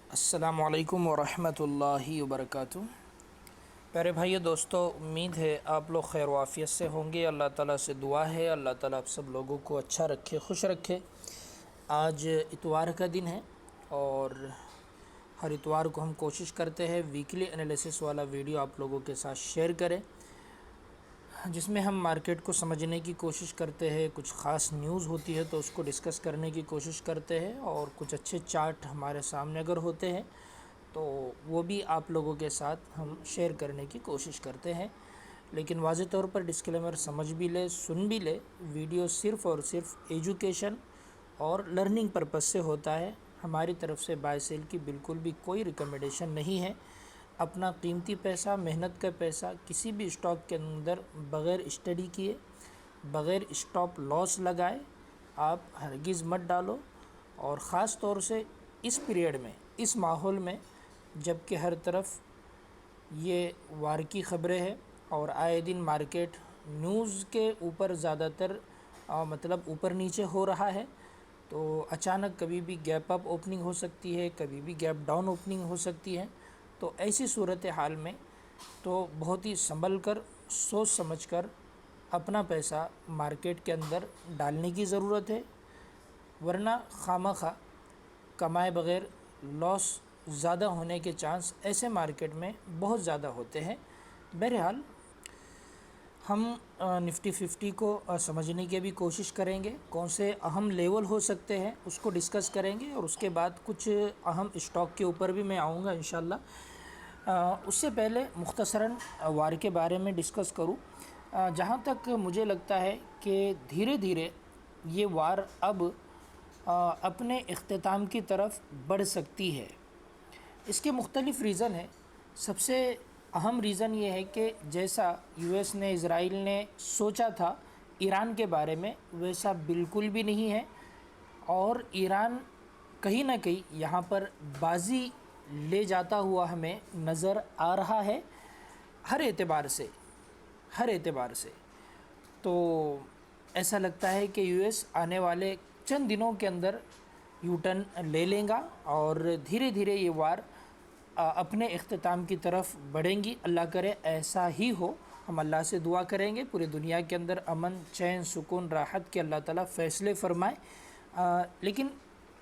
अस्सलामुअलैकुम वरहमतुल्लाहि वबरकातुहू। प्यारे भाइयों दोस्तों, उम्मीद है आप लोग खैर वाफ़ियत से होंगे। अल्लाह ताला से दुआ है अल्लाह ताला आप सब लोगों को अच्छा रखे, खुश रखे। आज इतवार का दिन है और हर इतवार को हम कोशिश करते हैं वीकली एनालिसिस वाला वीडियो आप लोगों के साथ शेयर करें, जिसमें हम मार्केट को समझने की कोशिश करते हैं। कुछ ख़ास न्यूज़ होती है तो उसको डिस्कस करने की कोशिश करते हैं, और कुछ अच्छे चार्ट हमारे सामने अगर होते हैं तो वो भी आप लोगों के साथ हम शेयर करने की कोशिश करते हैं। लेकिन वाज़ेह तौर पर डिस्क्लेमर समझ भी ले, सुन भी ले, वीडियो सिर्फ़ और सिर्फ एजुकेशन और लर्निंग पर्पज़ से होता है। हमारी तरफ से बाय सेल की बिल्कुल भी कोई रिकमेंडेशन नहीं है। अपना कीमती पैसा, मेहनत का पैसा किसी भी स्टॉक के अंदर बग़ैर स्टडी किए, बग़ैर स्टॉप लॉस लगाए आप हरगिज़ मत डालो। और ख़ास तौर से इस पीरियड में, इस माहौल में, जबकि हर तरफ ये वार की ख़बरें हैं और आए दिन मार्केट न्यूज़ के ऊपर ज़्यादातर मतलब ऊपर नीचे हो रहा है, तो अचानक कभी भी गैप अप ओपनिंग हो सकती है, कभी भी गैप डाउन ओपनिंग हो सकती है। तो ऐसी सूरत हाल में तो बहुत ही संभल कर, सोच समझ कर अपना पैसा मार्केट के अंदर डालने की ज़रूरत है, वरना खामखा कमाए बग़ैर लॉस ज़्यादा होने के चांस ऐसे मार्केट में बहुत ज़्यादा होते हैं। बहरहाल हम निफ्टी 50 को समझने की भी कोशिश करेंगे। कौन से अहम लेवल हो सकते हैं उसको डिस्कस करेंगे, और उसके बाद कुछ अहम स्टॉक के ऊपर भी मैं आऊँगा इंशाल्लाह। उससे पहले मुख्तसरन वार के बारे में डिस्कस करूँ। जहाँ तक मुझे लगता है कि धीरे धीरे ये वार अब अपने इख्तिताम की तरफ बढ़ सकती है। इसके मुख्तलिफ़ रीज़न है। सबसे अहम रीज़न ये है कि जैसा यूएस ने, इज़राइल ने सोचा था ईरान के बारे में, वैसा बिल्कुल भी नहीं है। और ईरान कहीं ना कहीं यहाँ पर बाजी ले जाता हुआ हमें नज़र आ रहा है, हर एतबार से, हर एतबार से। तो ऐसा लगता है कि यूएस आने वाले चंद दिनों के अंदर यू टर्न ले लेगा और धीरे धीरे ये वार अपने इख्तिताम की तरफ बढ़ेंगी। अल्लाह करे ऐसा ही हो। हम अल्लाह से दुआ करेंगे पूरी दुनिया के अंदर अमन, चैन, सुकून, राहत के अल्लाह ताला फ़ैसले फ़रमाए। लेकिन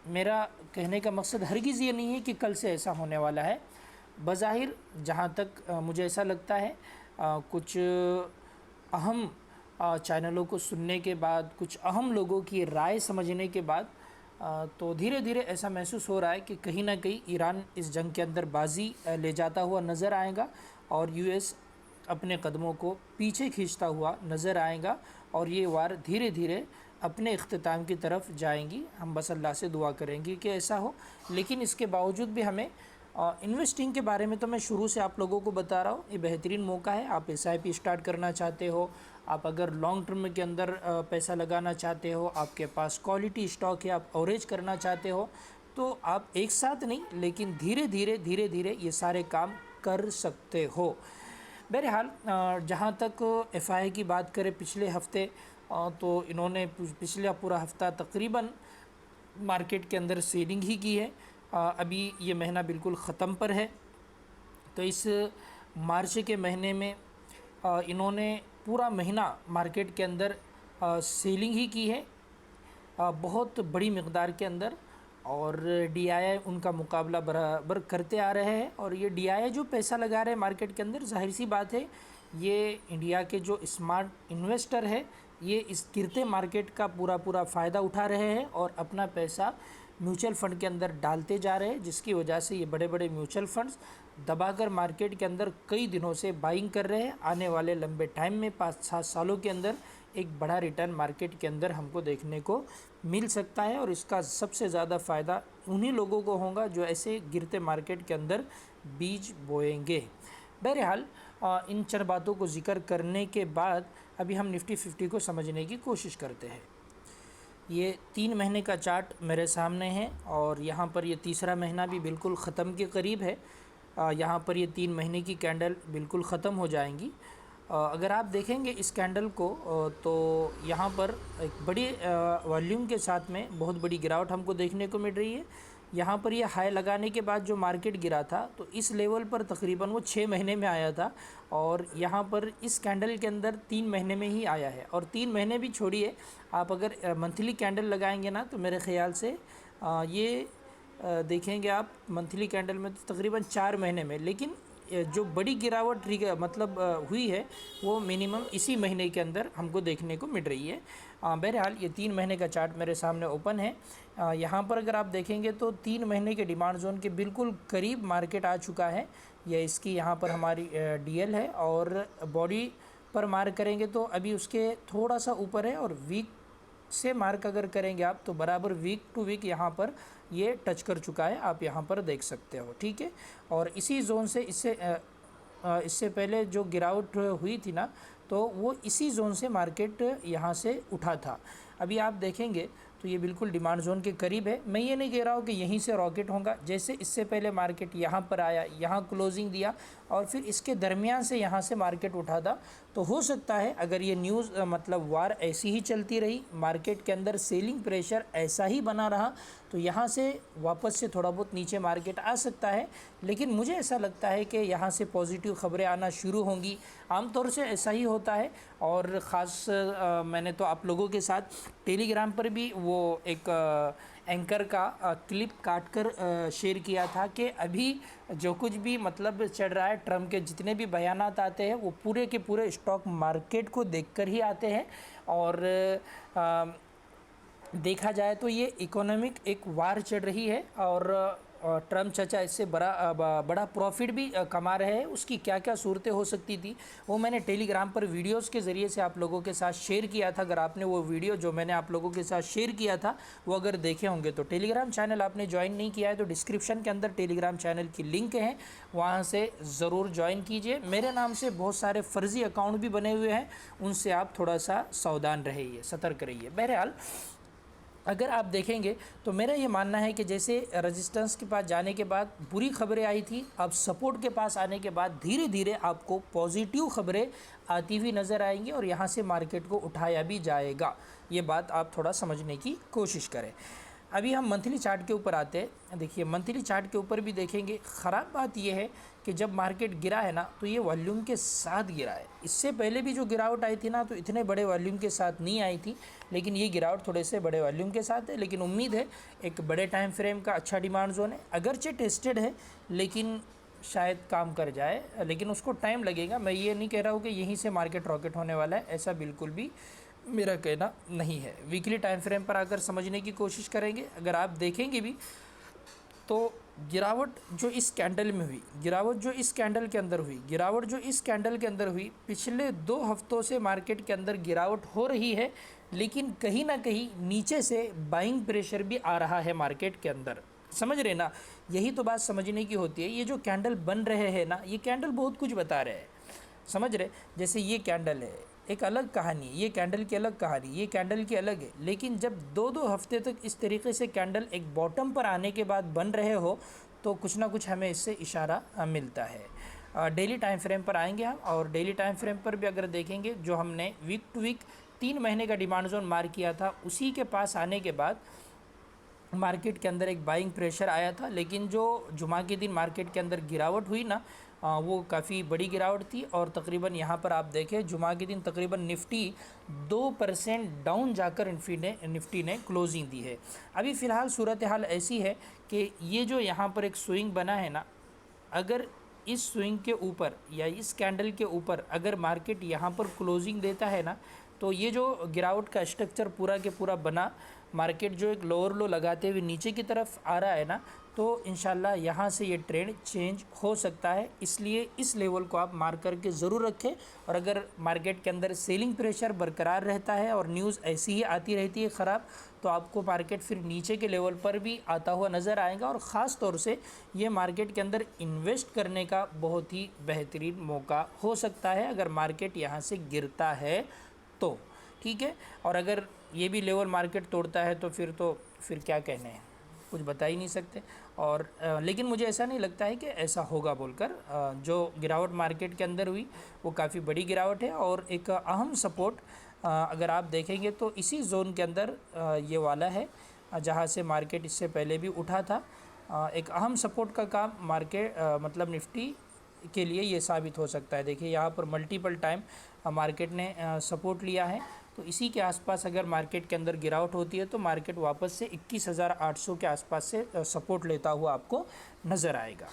मेरा कहने का मकसद हरगिज़ ये नहीं है कि कल से ऐसा होने वाला है। बज़ाहिर जहाँ तक मुझे ऐसा लगता है, कुछ अहम चैनलों को सुनने के बाद, कुछ अहम लोगों की राय समझने के बाद, तो धीरे धीरे ऐसा महसूस हो रहा है कि कहीं ना कहीं ईरान इस जंग के अंदर बाजी ले जाता हुआ नज़र आएगा और यूएस अपने कदमों को पीछे खींचता हुआ नज़र आएगा, और ये वार धीरे धीरे अपने इख्तिताम की तरफ जाएंगी। हम बस अल्लाह से दुआ करेंगे कि ऐसा हो। लेकिन इसके बावजूद भी हमें इन्वेस्टिंग के बारे में तो मैं शुरू से आप लोगों को बता रहा हूँ, ये बेहतरीन मौका है। आप SIP स्टार्ट करना चाहते हो, आप अगर लॉन्ग टर्म के अंदर पैसा लगाना चाहते हो, आपके पास क्वालिटी स्टॉक है, आप एवरेज करना चाहते हो, तो आप एक साथ नहीं लेकिन धीरे धीरे ये सारे काम कर सकते हो। बहरहाल जहाँ तक FI की बात करें, पिछले हफ़्ते तो इन्होंने पिछला पूरा हफ़्ता तकरीबन मार्केट के अंदर सेलिंग ही की है। अभी ये महीना बिल्कुल ख़त्म पर है, तो इस मार्च के महीने में इन्होंने पूरा महीना मार्केट के अंदर सेलिंग ही की है, बहुत बड़ी मकदार के अंदर। और DII उनका मुकाबला बराबर करते आ रहे हैं। और ये DII जो पैसा लगा रहे हैं मार्केट के अंदर, जाहिर सी बात है ये इंडिया के जो स्मार्ट इन्वेस्टर है ये इस गिरते मार्केट का पूरा फ़ायदा उठा रहे हैं और अपना पैसा म्यूचुअल फ़ंड के अंदर डालते जा रहे हैं, जिसकी वजह से ये बड़े बड़े म्यूचुअल फंड्स दबाकर मार्केट के अंदर कई दिनों से बाइंग कर रहे हैं। आने वाले लंबे टाइम में 5-7 सालों के अंदर एक बड़ा रिटर्न मार्केट के अंदर हमको देखने को मिल सकता है, और इसका सबसे ज़्यादा फ़ायदा उन्हीं लोगों को होगा जो ऐसे गिरते मार्केट के अंदर बीज बोएंगे। बहरहाल इन चंद बातों को जिक्र करने के बाद अभी हम निफ्टी 50 को समझने की कोशिश करते हैं। ये 3 महीने का चार्ट मेरे सामने है और यहाँ पर ये तीसरा महीना भी बिल्कुल ख़त्म के करीब है। यहाँ पर ये 3 महीने की कैंडल बिल्कुल ख़त्म हो जाएंगी। अगर आप देखेंगे इस कैंडल को तो यहाँ पर एक बड़ी वॉल्यूम के साथ में बहुत बड़ी गिरावट हमको देखने को मिल रही है। यहाँ पर ये हाई लगाने के बाद जो मार्केट गिरा था तो इस लेवल पर तकरीबन वो 6 महीने में आया था, और यहाँ पर इस कैंडल के अंदर 3 महीने में ही आया है। और 3 महीने भी छोड़िए, आप अगर मंथली कैंडल लगाएंगे ना तो मेरे ख़्याल से ये देखेंगे आप मंथली कैंडल में तो तकरीबन 4 महीने में, लेकिन जो बड़ी गिरावट मतलब हुई है वो मिनिमम इसी महीने के अंदर हमको देखने को मिल रही है। बहरहाल ये 3 महीने का चार्ट मेरे सामने ओपन है। यहाँ पर अगर आप देखेंगे तो 3 महीने के डिमांड जोन के बिल्कुल करीब मार्केट आ चुका है। यह इसकी यहाँ पर हमारी डीएल है, और बॉडी पर मार्क करेंगे तो अभी उसके थोड़ा सा ऊपर है, और वीक से मार्क अगर करेंगे आप तो बराबर वीक टू वीक यहाँ पर ये टच कर चुका है, आप यहाँ पर देख सकते हो। ठीक है, और इसी जोन से इससे पहले जो गिरावट हुई थी ना तो वो इसी जोन से मार्केट यहाँ से उठा था। अभी आप देखेंगे तो ये बिल्कुल डिमांड जोन के करीब है। मैं ये नहीं कह रहा हूँ कि यहीं से रॉकेट होगा, जैसे इससे पहले मार्केट यहाँ पर आया, यहाँ क्लोजिंग दिया और फिर इसके दरमियान से यहाँ से मार्केट उठा था, तो हो सकता है अगर ये न्यूज़ मतलब वार ऐसी ही चलती रही, मार्केट के अंदर सेलिंग प्रेशर ऐसा ही बना रहा, तो यहाँ से वापस से थोड़ा बहुत नीचे मार्केट आ सकता है। लेकिन मुझे ऐसा लगता है कि यहाँ से पॉजिटिव खबरें आना शुरू होंगी, आमतौर से ऐसा ही होता है। और ख़ास मैंने तो आप लोगों के साथ टेलीग्राम पर भी वो एक एंकर का क्लिप काट कर शेयर किया था कि अभी जो कुछ भी मतलब चल रहा है, ट्रम्प के जितने भी बयानात आते हैं वो पूरे के पूरे स्टॉक मार्केट को देखकर ही आते हैं। और देखा जाए तो ये इकोनॉमिक एक वार चल रही है, और ट्रम्प चाचा इससे बड़ा प्रॉफिट भी कमा रहे हैं। उसकी क्या क्या सूरतें हो सकती थी वो मैंने टेलीग्राम पर वीडियोस के ज़रिए से आप लोगों के साथ शेयर किया था। अगर आपने वो वीडियो जो मैंने आप लोगों के साथ शेयर किया था वो अगर देखे होंगे तो टेलीग्राम चैनल आपने ज्वाइन नहीं किया है तो डिस्क्रिप्शन के अंदर टेलीग्राम चैनल की लिंक है, वहाँ से ज़रूर ज्वाइन कीजिए। मेरे नाम से बहुत सारे फ़र्ज़ी अकाउंट भी बने हुए हैं, उनसे आप थोड़ा सा सावधान रहिए, सतर्क रहिए। बहरहाल अगर आप देखेंगे तो मेरा ये मानना है कि जैसे रेजिस्टेंस के पास जाने के बाद बुरी खबरें आई थी, अब सपोर्ट के पास आने के बाद धीरे धीरे आपको पॉजिटिव खबरें आती हुई नज़र आएंगी और यहाँ से मार्केट को उठाया भी जाएगा। ये बात आप थोड़ा समझने की कोशिश करें। अभी हम मंथली चार्ट के ऊपर आते हैं। देखिए मंथली चार्ट के ऊपर भी देखेंगे, ख़राब बात यह है कि जब मार्केट गिरा है ना तो ये वॉल्यूम के साथ गिरा है। इससे पहले भी जो गिरावट आई थी ना तो इतने बड़े वॉल्यूम के साथ नहीं आई थी, लेकिन ये गिरावट थोड़े से बड़े वॉल्यूम के साथ है। लेकिन उम्मीद है एक बड़े टाइम फ्रेम का अच्छा डिमांड जोन है, अगरचे टेस्टेड है लेकिन शायद काम कर जाए, लेकिन उसको टाइम लगेगा। मैं ये नहीं कह रहा हूँ कि यहीं से मार्केट रॉकेट होने वाला है, ऐसा बिल्कुल भी मेरा कहना नहीं है। वीकली टाइम फ्रेम पर आकर समझने की कोशिश करेंगे। अगर आप देखेंगे भी तो गिरावट जो इस कैंडल में हुई, गिरावट जो इस कैंडल के अंदर हुई, गिरावट जो इस कैंडल के अंदर हुई, पिछले 2 हफ्तों से मार्केट के अंदर गिरावट हो रही है, लेकिन कहीं ना कहीं नीचे से बाइंग प्रेशर भी आ रहा है मार्केट के अंदर। समझ रहे ना, यही तो बात समझने की होती है। ये जो कैंडल बन रहे हैं ना, ये कैंडल बहुत कुछ बता रहे हैं, समझ रहे। जैसे ये कैंडल है, एक अलग कहानी, ये कैंडल की अलग कहानी, ये कैंडल की अलग है। लेकिन जब 2-2 हफ्ते तक इस तरीके से कैंडल एक बॉटम पर आने के बाद बन रहे हो तो कुछ ना कुछ हमें इससे इशारा मिलता है। डेली टाइम फ्रेम पर आएंगे हम, और डेली टाइम फ्रेम पर भी अगर देखेंगे जो हमने वीक टू वीक 3 महीने का डिमांड जोन मार्क किया था, उसी के पास आने के बाद मार्केट के अंदर एक बाइंग प्रेशर आया था। लेकिन जो जुमा के दिन मार्केट के अंदर गिरावट हुई ना, वो काफ़ी बड़ी गिरावट थी। और तकरीबन यहाँ पर आप देखें जुमा के दिन तकरीबन निफ्टी 2% डाउन जाकर निफ्टी ने क्लोजिंग दी है। अभी फ़िलहाल सूरत हाल ऐसी है कि ये जो यहाँ पर एक स्विंग बना है ना, अगर इस स्विंग के ऊपर या इस कैंडल के ऊपर अगर मार्केट यहाँ पर क्लोजिंग देता है ना, तो ये जो गिरावट का स्ट्रक्चर पूरा के पूरा बना, मार्केट जो एक लोअर लो लगाते हुए नीचे की तरफ आ रहा है ना, तो इंशाल्लाह यहाँ से ये ट्रेंड चेंज हो सकता है। इसलिए इस लेवल को आप मार्क करके ज़रूर रखें। और अगर मार्केट के अंदर सेलिंग प्रेशर बरकरार रहता है और न्यूज़ ऐसी ही आती रहती है ख़राब, तो आपको मार्केट फिर नीचे के लेवल पर भी आता हुआ नज़र आएगा। और ख़ास तौर से ये मार्केट के अंदर इन्वेस्ट करने का बहुत ही बेहतरीन मौका हो सकता है अगर मार्केट यहाँ से गिरता है तो, ठीक है। और अगर ये भी लेवल मार्केट तोड़ता है तो फिर क्या कहने हैं, कुछ बता ही नहीं सकते। और लेकिन मुझे ऐसा नहीं लगता है कि ऐसा होगा बोलकर। जो गिरावट मार्केट के अंदर हुई वो काफ़ी बड़ी गिरावट है। और एक अहम सपोर्ट अगर आप देखेंगे तो इसी जोन के अंदर ये वाला है जहाँ से मार्केट इससे पहले भी उठा था। एक अहम सपोर्ट का काम मार्केट मतलब निफ्टी के लिए ये साबित हो सकता है। देखिए यहाँ पर मल्टीपल टाइम मार्केट ने सपोर्ट लिया है, तो इसी के आसपास अगर मार्केट के अंदर गिरावट होती है तो मार्केट वापस से 21,800 के आसपास से सपोर्ट लेता हुआ आपको नज़र आएगा।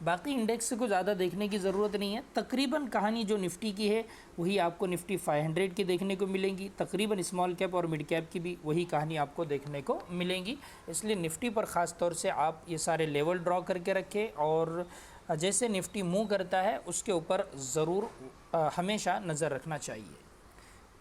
बाकी इंडेक्स को ज़्यादा देखने की ज़रूरत नहीं है। तकरीबन कहानी जो निफ्टी की है वही आपको निफ्टी 500 की देखने को मिलेंगी। तकरीबन स्मॉल कैप और मिड कैप की भी वही कहानी आपको देखने को मिलेंगी। इसलिए निफ्टी पर ख़ास तौर से आप ये सारे लेवल ड्रॉ करके रखें और जैसे निफ्टी मूव करता है उसके ऊपर ज़रूर हमेशा नज़र रखना चाहिए।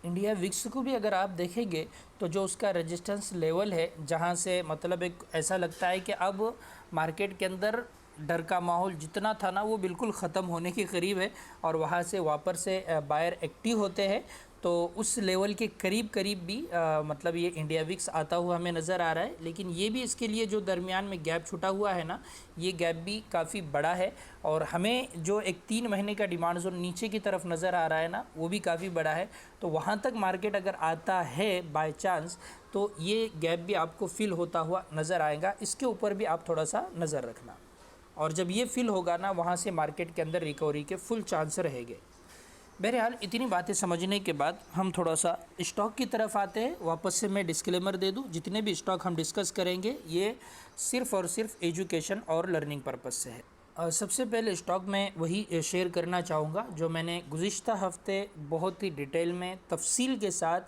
इंडिया विक्स को भी अगर आप देखेंगे तो जो उसका रेजिस्टेंस लेवल है, जहां से मतलब एक ऐसा लगता है कि अब मार्केट के अंदर डर का माहौल जितना था ना वो बिल्कुल ख़त्म होने के करीब है और वहां से वापस से बायर एक्टिव होते हैं, तो उस लेवल के करीब करीब भी मतलब ये इंडिया विक्स आता हुआ हमें नज़र आ रहा है। लेकिन ये भी इसके लिए जो दरमियान में गैप छूटा हुआ है ना, ये गैप भी काफ़ी बड़ा है और हमें जो एक 3 महीने का डिमांड जोन नीचे की तरफ नज़र आ रहा है ना, वो भी काफ़ी बड़ा है। तो वहाँ तक मार्केट अगर आता है बाय चांस तो ये गैप भी आपको फिल होता हुआ नज़र आएगा। इसके ऊपर भी आप थोड़ा सा नज़र रखना, और जब ये फिल होगा ना वहाँ से मार्केट के अंदर रिकवरी के फुल चांस रहेंगे। बहरहाल इतनी बातें समझने के बाद हम थोड़ा सा स्टॉक की तरफ आते हैं। वापस से मैं डिस्क्लेमर दे दूं, जितने भी स्टॉक हम डिस्कस करेंगे ये सिर्फ़ और सिर्फ एजुकेशन और लर्निंग पर्पस से है। सबसे पहले स्टॉक मैं वही शेयर करना चाहूँगा जो मैंने गुज़िश्ता हफ्ते बहुत ही डिटेल में तफसील के साथ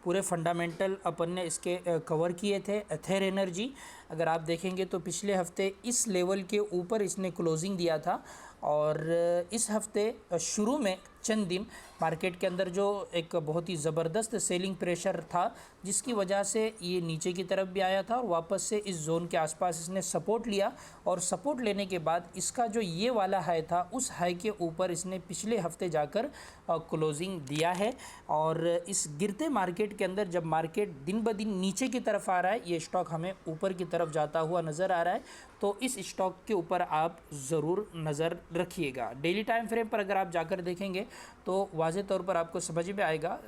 पूरे फंडामेंटल अपन ने इसके कवर किए थे। एथर एनर्जी अगर आप देखेंगे तो पिछले हफ्ते इस लेवल के ऊपर इसने क्लोजिंग दिया था और इस हफ्ते शुरू में चंद दिन मार्केट के अंदर जो एक बहुत ही ज़बरदस्त सेलिंग प्रेशर था जिसकी वजह से ये नीचे की तरफ भी आया था और वापस से इस जोन के आसपास इसने सपोर्ट लिया और सपोर्ट लेने के बाद इसका जो ये वाला हाई था उस हाई के ऊपर इसने पिछले हफ्ते जाकर क्लोजिंग दिया है। और इस गिरते मार्केट के अंदर जब मार्केट दिन ब दिन नीचे की तरफ आ रहा है, ये स्टॉक हमें ऊपर की तरफ जाता हुआ नज़र आ रहा है, तो इस स्टॉक के ऊपर आप ज़रूर नज़र रखिएगा। डेली टाइम फ्रेम पर अगर आप जाकर देखेंगे तो वाज़े तौर पर आपको समझ में आएगा।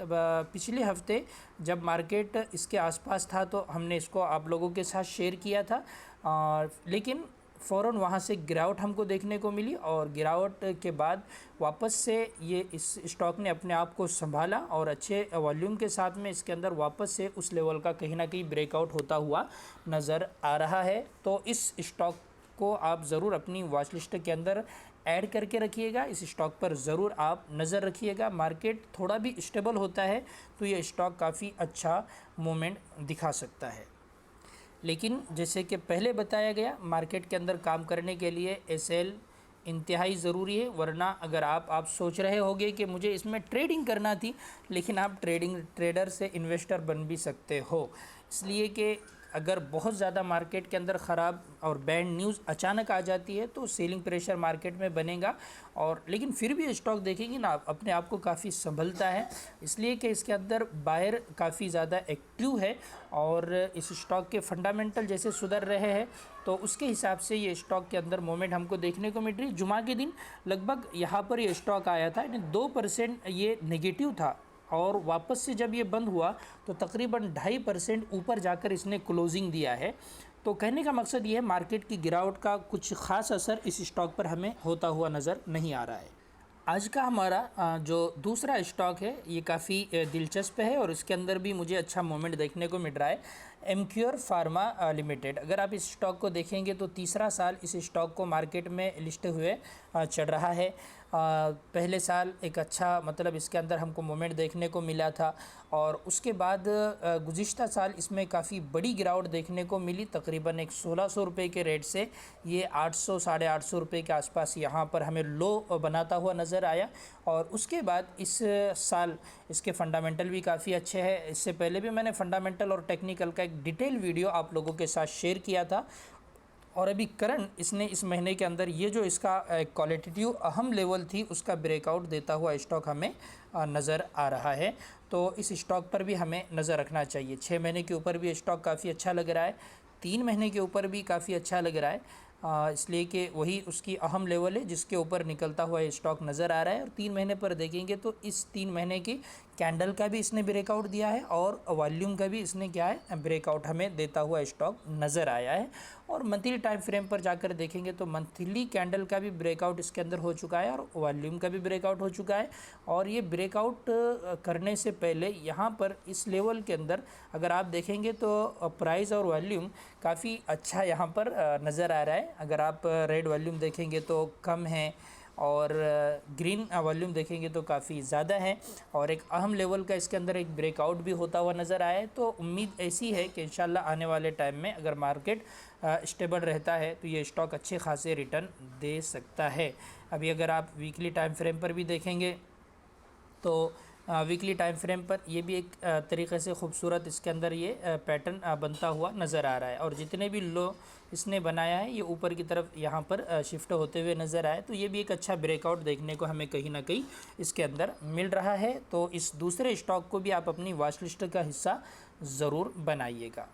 पिछले हफ्ते जब मार्केट इसके आसपास था तो हमने इसको आप लोगों के साथ शेयर किया था, लेकिन फ़ौरन वहाँ से गिरावट हमको देखने को मिली और गिरावट के बाद वापस से ये इस स्टॉक ने अपने आप को संभाला और अच्छे वॉल्यूम के साथ में इसके अंदर वापस से उस लेवल का कहीं ना कहीं ब्रेकआउट होता हुआ नज़र आ रहा है। तो इस स्टॉक को आप ज़रूर अपनी वॉच लिस्ट के अंदर ऐड करके रखिएगा। इस स्टॉक पर ज़रूर आप नज़र रखिएगा। मार्केट थोड़ा भी स्टेबल होता है तो ये स्टॉक काफ़ी अच्छा मूवमेंट दिखा सकता है। लेकिन जैसे कि पहले बताया गया, मार्केट के अंदर काम करने के लिए एसएल इंतहाई ज़रूरी है, वरना अगर आप सोच रहे होंगे कि मुझे इसमें ट्रेडिंग करना थी, लेकिन आप ट्रेडर से इन्वेस्टर बन भी सकते हो। इसलिए कि अगर बहुत ज़्यादा मार्केट के अंदर ख़राब और बैड न्यूज़ अचानक आ जाती है तो सेलिंग प्रेशर मार्केट में बनेगा, और लेकिन फिर भी स्टॉक देखेंगे ना अपने आप को काफ़ी संभलता है, इसलिए कि इसके अंदर बायर काफ़ी ज़्यादा एक्टिव है और इस स्टॉक के फंडामेंटल जैसे सुधर रहे हैं तो उसके हिसाब से ये स्टॉक के अंदर मोमेंट हमको देखने को मिल रही है। जुमा के दिन लगभग यहाँ पर ये स्टॉक आया था, यानी 2% ये नेगेटिव था और वापस से जब ये बंद हुआ तो तकरीबन 2.5% ऊपर जाकर इसने क्लोजिंग दिया है। तो कहने का मकसद ये है, मार्केट की गिरावट का कुछ ख़ास असर इस स्टॉक पर हमें होता हुआ नज़र नहीं आ रहा है। आज का हमारा जो दूसरा स्टॉक है ये काफ़ी दिलचस्प है और इसके अंदर भी मुझे अच्छा मोमेंट देखने को मिल रहा है। एमक्योर फार्मा लिमिटेड, अगर आप इस स्टॉक को देखेंगे तो तीसरा साल इस स्टॉक को मार्केट में लिस्ट हुए चढ़ रहा है। पहले साल एक अच्छा मतलब इसके अंदर हमको मोमेंट देखने को मिला था और उसके बाद गुज़िश्ता साल इसमें काफ़ी बड़ी गिरावट देखने को मिली। तकरीबन एक 1600 रुपये के रेट से ये 800 साढ़े 800 रुपये के आसपास यहाँ पर हमें लो बनाता हुआ नज़र आया और उसके बाद इस साल इसके फंडामेंटल भी काफ़ी अच्छे हैं। इससे पहले भी मैंने फंडामेंटल और टेक्निकल का एक डिटेल वीडियो आप लोगों के साथ शेयर किया था और अभी करंट इसने इस महीने के अंदर ये जो इसका क्वालिटेटिव अहम लेवल थी उसका ब्रेकआउट देता हुआ स्टॉक हमें नज़र आ रहा है। तो इस स्टॉक पर भी हमें नज़र रखना चाहिए। 6 महीने के ऊपर भी स्टॉक काफ़ी अच्छा लग रहा है, 3 महीने के ऊपर भी काफ़ी अच्छा लग रहा है, इसलिए कि वही उसकी अहम लेवल है जिसके ऊपर निकलता हुआ ये स्टॉक नज़र आ रहा है। और 3 महीने पर देखेंगे तो इस 3 महीने की कैंडल का भी इसने ब्रेकआउट दिया है और वॉल्यूम का भी इसने क्या है ब्रेकआउट हमें देता हुआ स्टॉक नज़र आया है। और मंथली टाइम फ्रेम पर जाकर देखेंगे तो मंथली कैंडल का भी ब्रेकआउट इसके अंदर हो चुका है और वॉल्यूम का भी ब्रेकआउट हो चुका है। और ये ब्रेकआउट करने से पहले यहाँ पर इस लेवल के अंदर अगर आप देखेंगे तो प्राइस और वॉल्यूम काफ़ी अच्छा यहाँ पर नज़र आ रहा है। अगर आप रेड वॉल्यूम देखेंगे तो कम है और ग्रीन वॉल्यूम देखेंगे तो काफ़ी ज़्यादा है और एक अहम लेवल का इसके अंदर एक ब्रेकआउट भी होता हुआ नज़र आया है। तो उम्मीद ऐसी है कि इंशाल्लाह आने वाले टाइम में अगर मार्केट स्टेबल रहता है तो ये स्टॉक अच्छे खासे रिटर्न दे सकता है। अभी अगर आप वीकली टाइम फ्रेम पर भी देखेंगे तो वीकली टाइम फ्रेम पर ये भी एक तरीक़े से खूबसूरत इसके अंदर ये पैटर्न बनता हुआ नज़र आ रहा है। और जितने भी लो इसने बनाया है ये ऊपर की तरफ यहाँ पर शिफ्ट होते हुए नज़र आए, तो ये भी एक अच्छा ब्रेकआउट देखने को हमें कहीं ना कहीं इसके अंदर मिल रहा है। तो इस दूसरे स्टॉक को भी आप अपनी वॉच लिस्ट का हिस्सा ज़रूर बनाइएगा।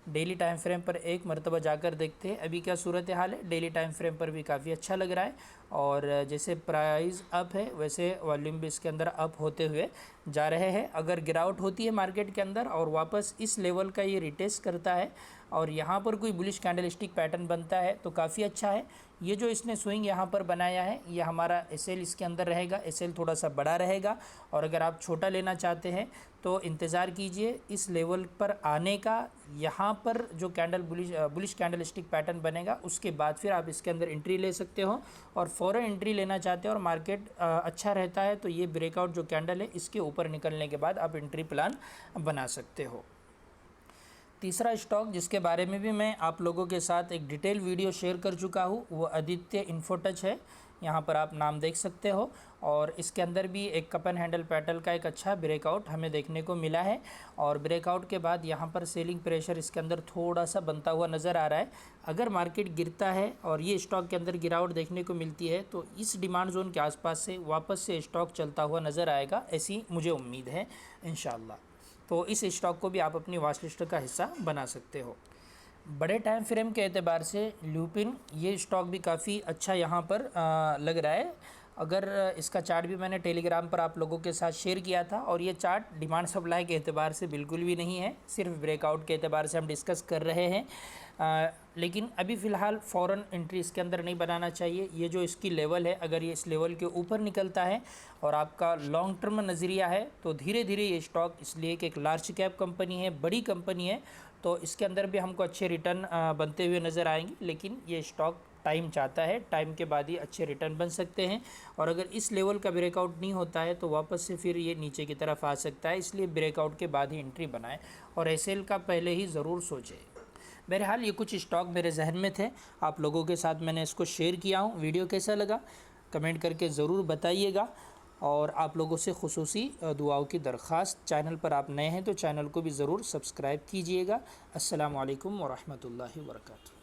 डेली टाइम फ्रेम पर एक मरतबा जाकर देखते हैं अभी क्या सूरत हाल है। डेली टाइम फ्रेम पर भी काफ़ी अच्छा लग रहा है और जैसे प्राइस अप है वैसे वॉल्यूम भी इसके अंदर अप होते हुए जा रहे हैं। अगर गिरावट होती है मार्केट के अंदर और वापस इस लेवल का ये रिटेस्ट करता है और यहाँ पर कोई बुलिश कैंडलस्टिक पैटर्न बनता है तो काफ़ी अच्छा है। ये जो इसने स्विंग यहाँ पर बनाया है ये हमारा एसएल इसके अंदर रहेगा, एसएल थोड़ा सा बड़ा रहेगा। और अगर आप छोटा लेना चाहते हैं तो इंतज़ार कीजिए इस लेवल पर आने का। यहाँ पर जो कैंडल बुलिश कैंडलस्टिक पैटर्न बनेगा उसके बाद फिर आप इसके अंदर एंट्री ले सकते हो। और फ़ौरन एंट्री लेना चाहते हो और मार्केट अच्छा रहता है तो ये ब्रेकआउट जो कैंडल है इसके ऊपर निकलने के बाद आप एंट्री प्लान बना सकते हो। तीसरा स्टॉक जिसके बारे में भी मैं आप लोगों के साथ एक डिटेल वीडियो शेयर कर चुका हूँ वो आदित्य इन्फोटच है। यहाँ पर आप नाम देख सकते हो और इसके अंदर भी एक कप एंड हैंडल पैटर्न का एक अच्छा ब्रेकआउट हमें देखने को मिला है। और ब्रेकआउट के बाद यहाँ पर सेलिंग प्रेशर इसके अंदर थोड़ा सा बनता हुआ नज़र आ रहा है। अगर मार्केट गिरता है और ये स्टॉक के अंदर गिरावट देखने को मिलती है तो इस डिमांड जोन के आसपास से वापस से स्टॉक चलता हुआ नज़र आएगा, ऐसी मुझे उम्मीद है इंशाल्लाह। तो इस स्टॉक को भी आप अपनी वॉच लिस्ट का हिस्सा बना सकते हो। बड़े टाइम फ्रेम के एतबार से लुपिन ये स्टॉक भी काफ़ी अच्छा यहाँ पर लग रहा है। अगर इसका चार्ट भी मैंने टेलीग्राम पर आप लोगों के साथ शेयर किया था और ये चार्ट डिमांड सप्लाई के एतबार से बिल्कुल भी नहीं है, सिर्फ ब्रेकआउट के एतबार से हम डिस्कस कर रहे हैं। लेकिन अभी फ़िलहाल फ़ौरन एंट्री इसके अंदर नहीं बनाना चाहिए। ये जो इसकी लेवल है अगर ये इस लेवल के ऊपर निकलता है और आपका लॉन्ग टर्म नज़रिया है तो धीरे धीरे ये स्टॉक, इसलिए कि एक लार्ज कैप कंपनी है, बड़ी कंपनी है, तो इसके अंदर भी हमको अच्छे रिटर्न बनते हुए नज़र आएंगे। लेकिन ये स्टॉक टाइम चाहता है, टाइम के बाद ही अच्छे रिटर्न बन सकते हैं। और अगर इस लेवल का ब्रेकआउट नहीं होता है तो वापस से फिर ये नीचे की तरफ आ सकता है, इसलिए ब्रेकआउट के बाद ही एंट्री बनाएं और एसएल का पहले ही ज़रूर सोचें। बहरहाल ये कुछ स्टॉक मेरे जहन में थे, आप लोगों के साथ मैंने इसको शेयर किया हूँ। वीडियो कैसा लगा कमेंट करके ज़रूर बताइएगा। और आप लोगों से खुसूसी दुआओं की दरख्वास्त, चैनल पर आप नए हैं तो चैनल को भी ज़रूर सब्सक्राइब कीजिएगा। अस्सलामु अलैकुम व रहमतुल्लाहि व बरकातुहू।